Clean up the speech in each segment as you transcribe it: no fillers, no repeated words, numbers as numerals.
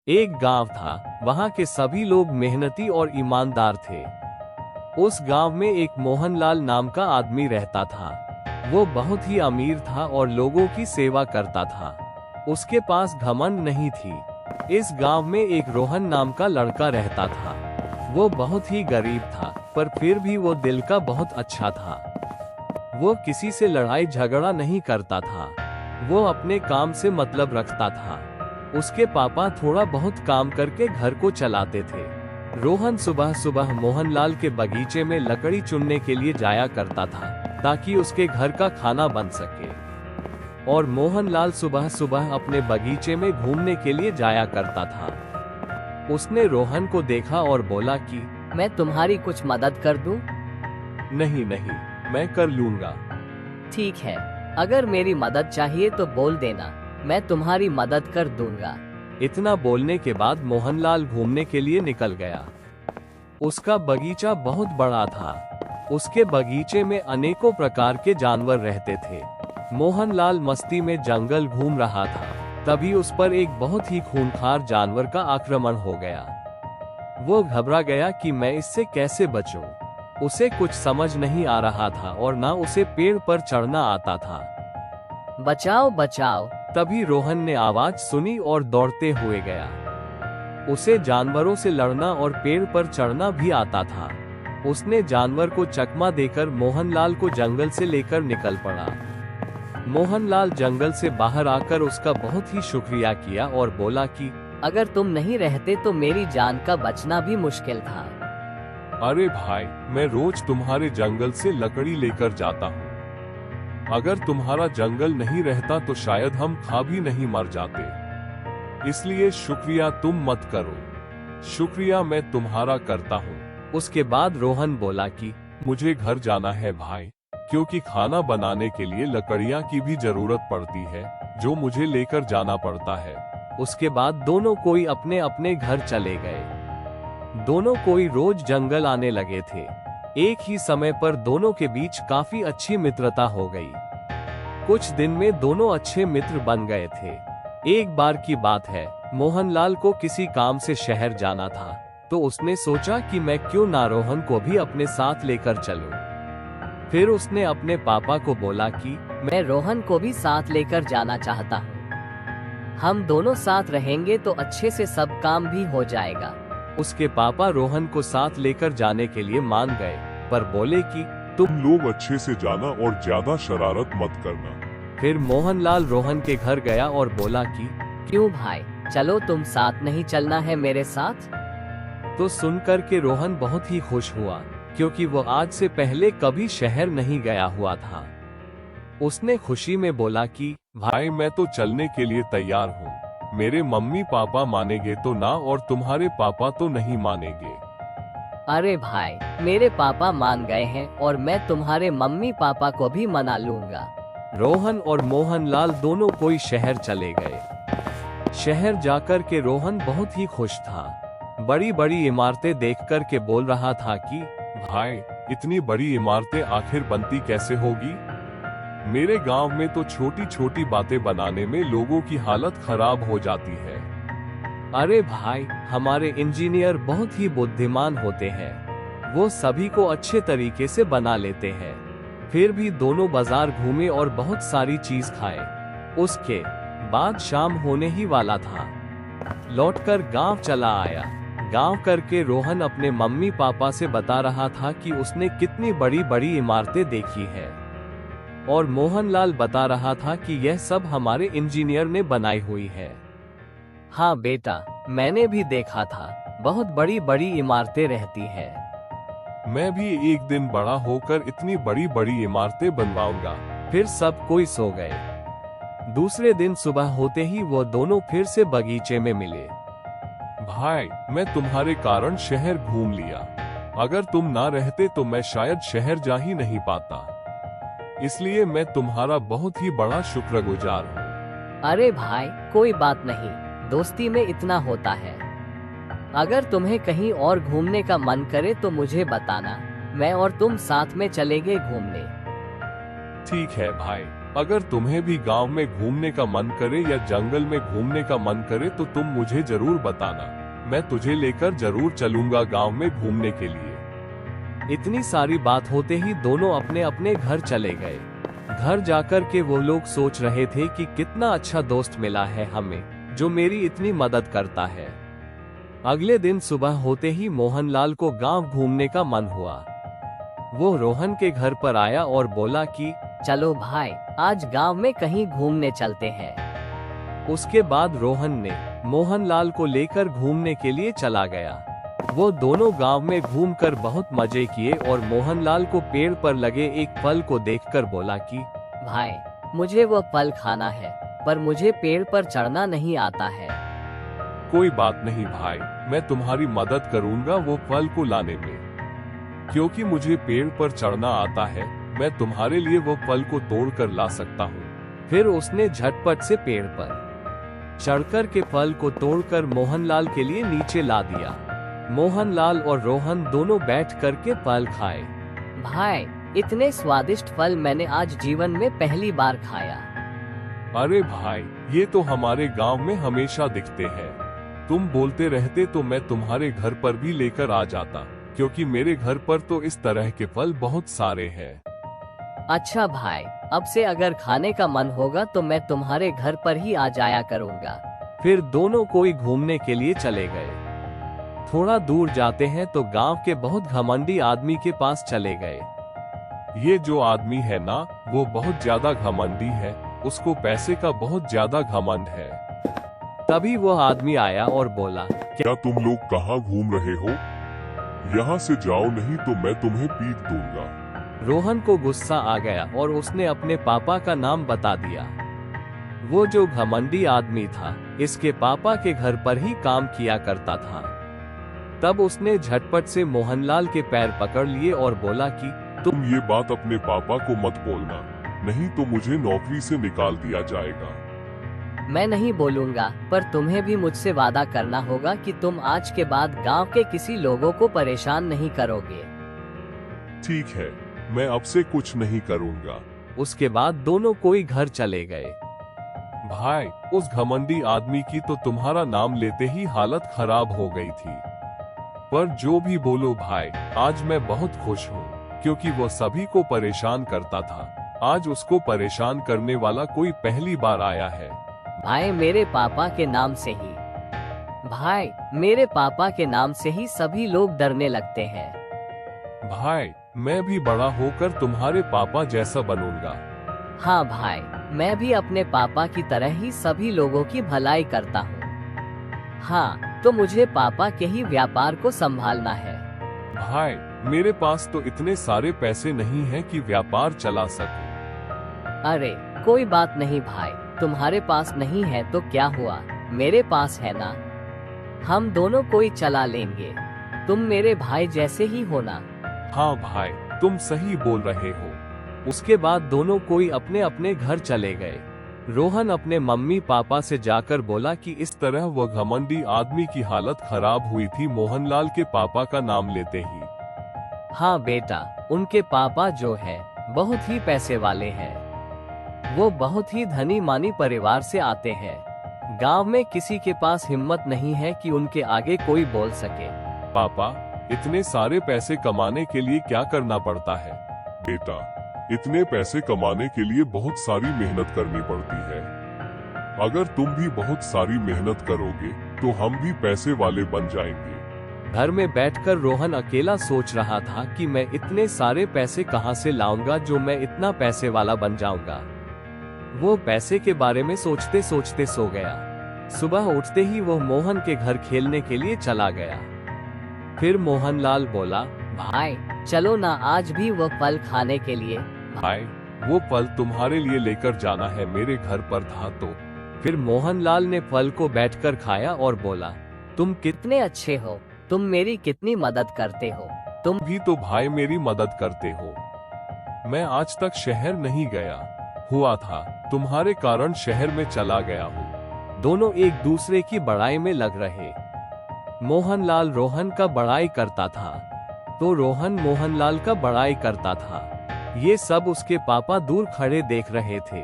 एक गांव था, वहां के सभी लोग मेहनती और ईमानदार थे। उस गांव में एक मोहनलाल नाम का आदमी रहता था। वो बहुत ही अमीर था और लोगों की सेवा करता था। उसके पास घमंड नहीं थी। इस गांव में एक रोहन नाम का लड़का रहता था। वो बहुत ही गरीब था, पर फिर भी वो दिल का बहुत अच्छा था। वो किसी से लड़ाई झगड़ा नहीं करता था। वो अपने काम से मतलब रखता था। उसके पापा थोड़ा बहुत काम करके घर को चलाते थे। रोहन सुबह सुबह मोहनलाल के बगीचे में लकड़ी चुनने के लिए जाया करता था, ताकि उसके घर का खाना बन सके। और मोहनलाल सुबह सुबह अपने बगीचे में घूमने के लिए जाया करता था। उसने रोहन को देखा और बोला कि मैं तुम्हारी कुछ मदद कर दूं? नहीं नहीं, मैं कर लूंगा। ठीक है, अगर मेरी मदद चाहिए तो बोल देना, मैं तुम्हारी मदद कर दूंगा। इतना बोलने के बाद मोहनलाल घूमने के लिए निकल गया। उसका बगीचा बहुत बड़ा था। उसके बगीचे में अनेकों प्रकार के जानवर रहते थे। मोहनलाल मस्ती में जंगल घूम रहा था, तभी उस पर एक बहुत ही खूंखार जानवर का आक्रमण हो गया। वो घबरा गया कि मैं इससे कैसे बचूं। उसे कुछ समझ नहीं आ रहा था और ना उसे पेड़ पर चढ़ना आता था। बचाओ बचाओ! तभी रोहन ने आवाज सुनी और दौड़ते हुए गया। उसे जानवरों से लड़ना और पेड़ पर चढ़ना भी आता था। उसने जानवर को चकमा देकर मोहनलाल को जंगल से लेकर निकल पड़ा। मोहनलाल जंगल से बाहर आकर उसका बहुत ही शुक्रिया किया और बोला कि अगर तुम नहीं रहते तो मेरी जान का बचना भी मुश्किल था। अरे भाई, मैं रोज तुम्हारे जंगल से लकड़ी लेकर जाता हूँ। अगर तुम्हारा जंगल नहीं रहता तो शायद हम खा भी नहीं मर जाते। इसलिए शुक्रिया तुम मत करो, शुक्रिया मैं तुम्हारा करता हूँ। उसके बाद रोहन बोला कि मुझे घर जाना है भाई, क्योंकि खाना बनाने के लिए लकड़ियाँ की भी जरूरत पड़ती है, जो मुझे लेकर जाना पड़ता है। उसके बाद दोनों कोई अपने अपने घर चले गए। दोनों कोई रोज जंगल आने लगे थे। एक ही समय पर दोनों के बीच काफी अच्छी मित्रता हो गई। कुछ दिन में दोनों अच्छे मित्र बन गए थे। एक बार की बात है, मोहनलाल को किसी काम से शहर जाना था, तो उसने सोचा कि मैं क्यों ना रोहन को भी अपने साथ लेकर चलूं। फिर उसने अपने पापा को बोला कि मैं रोहन को भी साथ लेकर जाना चाहता हूँ। हम दोनों साथ रहेंगे तो अच्छे से सब काम भी हो जाएगा। उसके पापा रोहन को साथ लेकर जाने के लिए मान गए, पर बोले कि तुम लोग अच्छे से जाना और ज्यादा शरारत मत करना। फिर मोहनलाल रोहन के घर गया और बोला कि क्यों भाई, चलो तुम साथ नहीं चलना है मेरे साथ? तो सुनकर के रोहन बहुत ही खुश हुआ, क्योंकि वो आज से पहले कभी शहर नहीं गया हुआ था। उसने खुशी में बोला कि भाई, मैं तो चलने के लिए तैयार हूँ। मेरे मम्मी पापा मानेंगे तो ना, और तुम्हारे पापा तो नहीं मानेंगे। अरे भाई, मेरे पापा मान गए हैं और मैं तुम्हारे मम्मी पापा को भी मना लूंगा। रोहन और मोहनलाल दोनों कोई शहर चले गए। शहर जाकर के रोहन बहुत ही खुश था। बड़ी बड़ी इमारतें देखकर के बोल रहा था कि भाई, इतनी बड़ी इमारतें आखिर बनती कैसे होगी? मेरे गांव में तो छोटी छोटी बातें बनाने में लोगों की हालत खराब हो जाती है। अरे भाई, हमारे इंजीनियर बहुत ही बुद्धिमान होते हैं। वो सभी को अच्छे तरीके से बना लेते हैं। फिर भी दोनों बाजार घूमे और बहुत सारी चीज खाए। उसके बाद शाम होने ही वाला था। लौटकर गांव चला आया। गांव करके रोहन अपने मम्मी पापा से बता रहा था कि उसने कितनी बड़ी बड़ी इमारतें देखी है, और मोहनलाल बता रहा था कि यह सब हमारे इंजीनियर ने बनाई हुई है। हाँ बेटा, मैंने भी देखा था, बहुत बड़ी बड़ी इमारतें रहती हैं। मैं भी एक दिन बड़ा होकर इतनी बड़ी बड़ी इमारतें बनवाऊंगा। फिर सब कोई सो गए। दूसरे दिन सुबह होते ही वो दोनों फिर से बगीचे में मिले। भाई, मैं तुम्हारे कारण शहर घूम लिया। अगर तुम ना रहते तो मैं शायद शहर जा ही नहीं पाता। इसलिए मैं तुम्हारा बहुत ही बड़ा शुक्रगुजार हूँ। अरे भाई, कोई बात नहीं, दोस्ती में इतना होता है। अगर तुम्हें कहीं और घूमने का मन करे तो मुझे बताना, मैं और तुम साथ में चलेंगे घूमने। ठीक है भाई। अगर तुम्हें भी गांव में घूमने का मन करे या जंगल में घूमने का मन करे तो तुम मुझे जरूर बताना। मैं तुझे लेकर जरूर चलूंगा गांव में घूमने के लिए। इतनी सारी बात होते ही दोनों अपने अपने घर चले गए। घर जाकर के वो लोग सोच रहे थे कि कितना अच्छा दोस्त मिला है हमें, जो मेरी इतनी मदद करता है। अगले दिन सुबह होते ही मोहनलाल को गांव घूमने का मन हुआ। वो रोहन के घर पर आया और बोला कि चलो भाई, आज गांव में कहीं घूमने चलते हैं। उसके बाद रोहन ने मोहनलाल को लेकर घूमने के लिए चला गया। वो दोनों गांव में घूमकर बहुत मजे किए और मोहनलाल को पेड़ पर लगे एक फल को देखकर बोला कि भाई, मुझे वो फल खाना है, पर मुझे पेड़ पर चढ़ना नहीं आता है। कोई बात नहीं भाई, मैं तुम्हारी मदद करूंगा वो फल को लाने में। क्योंकि मुझे पेड़ पर चढ़ना आता है, मैं तुम्हारे लिए वो फल को तोड़ कर ला सकता हूँ। फिर उसने झटपट से पेड़ पर चढ़कर के फल को तोड़कर मोहनलाल के लिए नीचे ला दिया। मोहनलाल और रोहन दोनों बैठ कर के फल खाए। भाई, इतने स्वादिष्ट फल मैंने आज जीवन में पहली बार खाया। अरे भाई, ये तो हमारे गांव में हमेशा दिखते हैं। तुम बोलते रहते तो मैं तुम्हारे घर पर भी लेकर आ जाता, क्योंकि मेरे घर पर तो इस तरह के फल बहुत सारे हैं। अच्छा भाई, अब से अगर खाने का मन होगा तो मैं तुम्हारे घर पर ही आ जाया करूँगा। फिर दोनों कोई घूमने के लिए चले गए। थोड़ा दूर जाते हैं तो गांव के बहुत घमंडी आदमी के पास चले गए। ये जो आदमी है ना, वो बहुत ज्यादा घमंडी है। उसको पैसे का बहुत ज्यादा घमंड है। तभी वो आदमी आया और बोला, क्या तुम लोग कहाँ घूम रहे हो? यहाँ से जाओ, नहीं तो मैं तुम्हें पीट दूंगा। रोहन को गुस्सा आ गया और उसने अपने पापा का नाम बता दिया। वो जो घमंडी आदमी था, इसके पापा के घर पर ही काम किया करता था। तब उसने झटपट से मोहनलाल के पैर पकड़ लिए और बोला कि तुम ये बात अपने पापा को मत बोलना, नहीं तो मुझे नौकरी से निकाल दिया जाएगा। मैं नहीं बोलूँगा, पर तुम्हें भी मुझसे वादा करना होगा कि तुम आज के बाद गांव के किसी लोगों को परेशान नहीं करोगे। ठीक है, मैं अब से कुछ नहीं करूँगा। उसके बाद दोनों कोई घर चले गए। भाई, उस घमंडी आदमी की तो तुम्हारा नाम लेते ही हालत खराब हो गई थी। पर जो भी बोलो भाई, आज मैं बहुत खुश हूँ, क्योंकि वो सभी को परेशान करता था। आज उसको परेशान करने वाला कोई पहली बार आया है। भाई, मेरे पापा के नाम से ही भाई, मेरे पापा के नाम से ही सभी लोग डरने लगते हैं। भाई, मैं भी बड़ा होकर तुम्हारे पापा जैसा बनूंगा। हाँ भाई, मैं भी अपने पापा की तरह ही सभी लोगों की भलाई करता हूँ। हाँ, तो मुझे पापा के ही व्यापार को संभालना है। भाई, मेरे पास तो इतने सारे पैसे नहीं हैं कि व्यापार चला सकूं। अरे कोई बात नहीं भाई, तुम्हारे पास नहीं है तो क्या हुआ, मेरे पास है ना। हम दोनों कोई चला लेंगे, तुम मेरे भाई जैसे ही हो ना। हाँ भाई, तुम सही बोल रहे हो। उसके बाद दोनों कोई अपने अपने घर चले गए। रोहन अपने मम्मी पापा से जाकर बोला कि इस तरह वह घमंडी आदमी की हालत खराब हुई थी मोहनलाल के पापा का नाम लेते ही। हाँ बेटा, उनके पापा जो है बहुत ही पैसे वाले हैं। वो बहुत ही धनी मानी परिवार से आते हैं। गांव में किसी के पास हिम्मत नहीं है कि उनके आगे कोई बोल सके। पापा, इतने सारे पैसे कमाने के लिए क्या करना पड़ता है? बेटा, इतने पैसे कमाने के लिए बहुत सारी मेहनत करनी पड़ती है। अगर तुम भी बहुत सारी मेहनत करोगे तो हम भी पैसे वाले बन जाएंगे। घर में बैठकर रोहन अकेला सोच रहा था कि मैं इतने सारे पैसे कहां से लाऊंगा जो मैं इतना पैसे वाला बन जाऊंगा। वो पैसे के बारे में सोचते सोचते सो गया। सुबह उठते ही वो मोहन के घर खेलने के लिए चला गया। फिर मोहनलाल बोला, भाई चलो ना, आज भी वो फल खाने के लिए। भाई, वो फल तुम्हारे लिए लेकर जाना है, मेरे घर पर था तो। फिर मोहनलाल ने फल को बैठकर खाया और बोला, तुम कितने अच्छे हो, तुम मेरी कितनी मदद करते हो। तुम भी तो भाई मेरी मदद करते हो। मैं आज तक शहर नहीं गया हुआ था, तुम्हारे कारण शहर में चला गया हूँ। दोनों एक दूसरे की बड़ाई में लग रहे। मोहनलाल रोहन का बड़ाई करता था तो रोहन मोहनलाल का बड़ाई करता था। ये सब उसके पापा दूर खड़े देख रहे थे।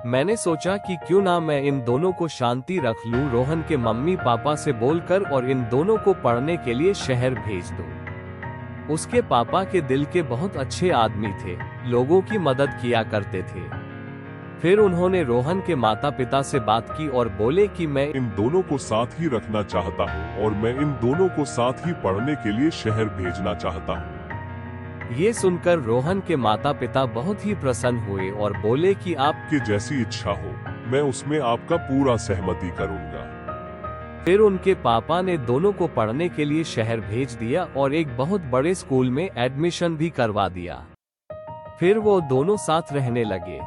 मैंने सोचा कि क्यों ना मैं इन दोनों को शांति रख लूं, रोहन के मम्मी पापा से बोलकर, और इन दोनों को पढ़ने के लिए शहर भेज दूं। उसके पापा के दिल के बहुत अच्छे आदमी थे, लोगों की मदद किया करते थे। फिर उन्होंने रोहन के माता पिता से बात की और बोले कि मैं इन दोनों को साथ ही रखना चाहता हूँ और मैं इन दोनों को साथ ही पढ़ने के लिए शहर भेजना चाहता हूँ। ये सुनकर रोहन के माता पिता बहुत ही प्रसन्न हुए और बोले कि आप कि जैसी इच्छा हो, मैं उसमें आपका पूरा सहमति करूंगा। फिर उनके पापा ने दोनों को पढ़ने के लिए शहर भेज दिया और एक बहुत बड़े स्कूल में एडमिशन भी करवा दिया। फिर वो दोनों साथ रहने लगे।